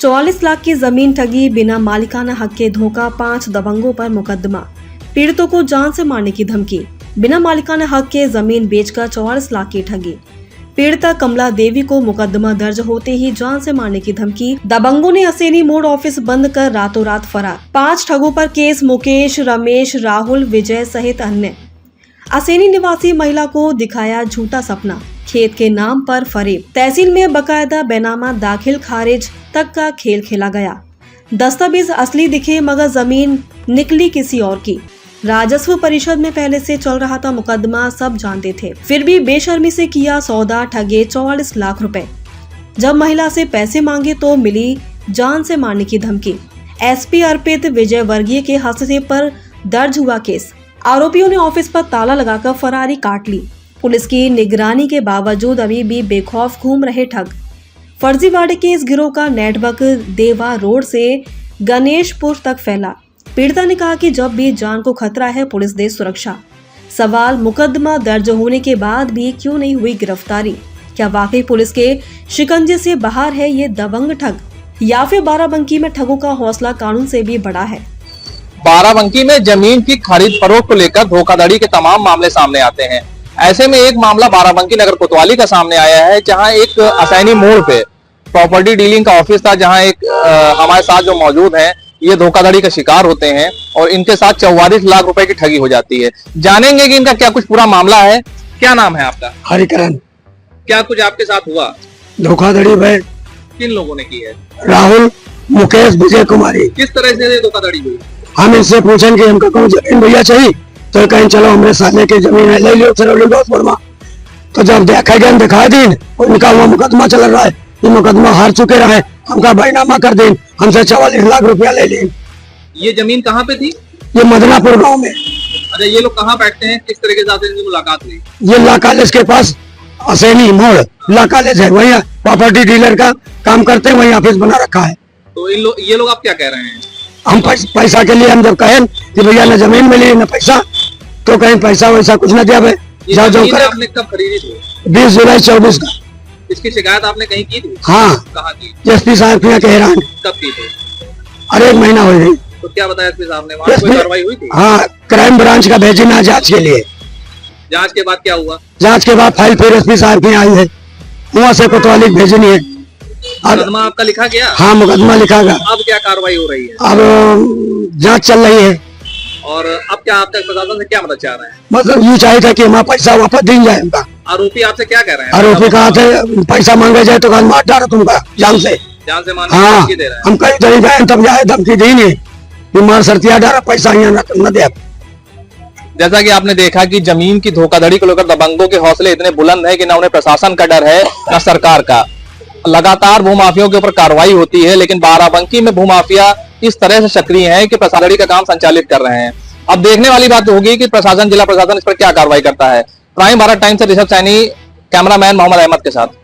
44 लाख की जमीन ठगी, बिना मालिकाना हक के धोखा, 5 दबंगों पर मुकदमा। पीड़ितों को जान से मारने की धमकी, बिना मालिकाना हक के जमीन बेचकर 44 लाख की ठगी। पीड़िता कमला देवी को मुकदमा दर्ज होते ही जान से मारने की धमकी। दबंगों ने असैनी मोड़ ऑफिस बंद कर रातों रात फरार। 5 ठगों पर केस, मुकेश, रमेश, राहुल, विजय सहित अन्य। असैनी निवासी महिला को दिखाया झूठा सपना, खेत के नाम पर फरेब। तहसील में बकायदा बेनामा दाखिल खारिज तक का खेल खेला गया। दस्तावेज असली दिखे मगर जमीन निकली किसी और की। राजस्व परिषद में पहले से चल रहा था मुकदमा, सब जानते थे, फिर भी बेशर्मी से किया सौदा, ठगे 44 लाख रुपए। जब महिला से पैसे मांगे तो मिली जान से मारने की धमकी। एसपी अर्पित विजय वर्गीय के हस्तक्षेप पर दर्ज हुआ केस। आरोपियों ने ऑफिस पर ताला लगाकर फरारी काट ली। पुलिस की निगरानी के बावजूद अभी भी बेखौफ घूम रहे ठग। फर्जीवाड़े के इस गिरोह का नेटवर्क देवा रोड से गणेशपुर तक फैला। पीड़िता ने कहा कि जब भी जान को खतरा है पुलिस दे सुरक्षा। सवाल, मुकदमा दर्ज होने के बाद भी क्यों नहीं हुई गिरफ्तारी? क्या वाकई पुलिस के शिकंजे से बाहर है ये दबंग ठग, या फिर बाराबंकी में ठगों का हौसला कानून से भी बड़ा है? बाराबंकी में जमीन की खरीद फरोख्त को लेकर धोखाधड़ी के तमाम मामले सामने आते हैं। ऐसे में एक मामला बाराबंकी नगर कोतवाली का सामने आया है, जहां एक असैनी मोड़ पे प्रॉपर्टी डीलिंग का ऑफिस था, जहां एक हमारे साथ जो मौजूद हैं ये धोखाधड़ी का शिकार होते हैं और इनके साथ 44 लाख रुपए की ठगी हो जाती है। जानेंगे कि इनका क्या कुछ पूरा मामला है। क्या नाम है आपका? हरिकरण। क्या कुछ आपके साथ हुआ? धोखाधड़ी भाई किन लोगों ने की है? राहुल, मुकेश, विजय कुमारी। किस तरह से ये धोखाधड़ी हुई? हम इनसे पूछें कि हमको कौन जमीन भैया चाहिए, तो कहीं चलो हमारे सामने की जमीन है, ले लियो फिरोजपुर में। तो जब देखा गया दिखा दिन, उनका वो मुकदमा चल रहा है, ये मुकदमा हार चुके रहे, हमका बैनामा कर दें, हमसे 44 लाख रुपया ले लें। ये जमीन कहाँ पे थी? ये मदनापुर गांव में। अच्छा, ये लोग कहाँ बैठते हैं? किस तरीके से इनकी मुलाकात हुई? ये ला कॉलेज के पास असैनी मोड़ ला कॉलेज है, वही प्रॉपर्टी डीलर का काम करते हैं, वही ऑफिस बना रखा है। तो ये लोग आप क्या कह रहे हैं? हम पैसा के लिए हम जब कहें कि भैया न जमीन मिली न पैसा, तो कहीं पैसा वैसा कुछ न दिया। आपने कब खरीदी थी? 20 जुलाई 24 का। इसकी शिकायत आपने कहीं की थी? हाँ, कहाँ की? एसपी साहब के हैरान। कब की थी? अरे 1 महीना हो गई। तो क्या बताया एसपी साहब ने? वहाँ कोई कार्रवाई हुई थी? हाँ, क्राइम ब्रांच का भेजी ना जांच के लिए। जांच के बाद क्या हुआ? जांच के बाद फाइल फिर एसपी साहब की आई है, वहाँ से कोतवाली भेजनी है। मुकदमा आपका लिखा गया? हाँ, मुकदमा लिखा गया। अब क्या कार्रवाई हो रही है? अब जांच चल रही है। और अब क्या आप तक प्रशासन से क्या मदद चाह रहे हैं? मतलब ये चाहिए था कि हमारा पैसा वापस दिन जाए उनका। आरोपी आपसे क्या कह रहे हैं? आरोपी कहा थे पैसा मांगे जाए तो मार डालो तुमका जान से मारने की हाँ, धमकी दे रहे हैं। हम कहीं चले जाए तब जाए धमकी दी नहीं, बीमार सर्तिया डाला पैसा यहाँ न दे। जैसा कि आपने देखा कि जमीन की धोखाधड़ी को लेकर दबंगों के हौसले इतने बुलंद है कि न उन्हें प्रशासन का डर है न सरकार का। लगातार भूमाफियों के ऊपर कार्रवाई होती है, लेकिन बाराबंकी में भूमाफिया इस तरह से सक्रिय हैं कि प्रशासन का काम संचालित कर रहे हैं। अब देखने वाली बात होगी कि प्रशासन, जिला प्रशासन इस पर क्या कार्रवाई करता है। प्राइम भारत टाइम्स से ऋषभ सैनी, कैमरामैन मोहम्मद अहमद के साथ।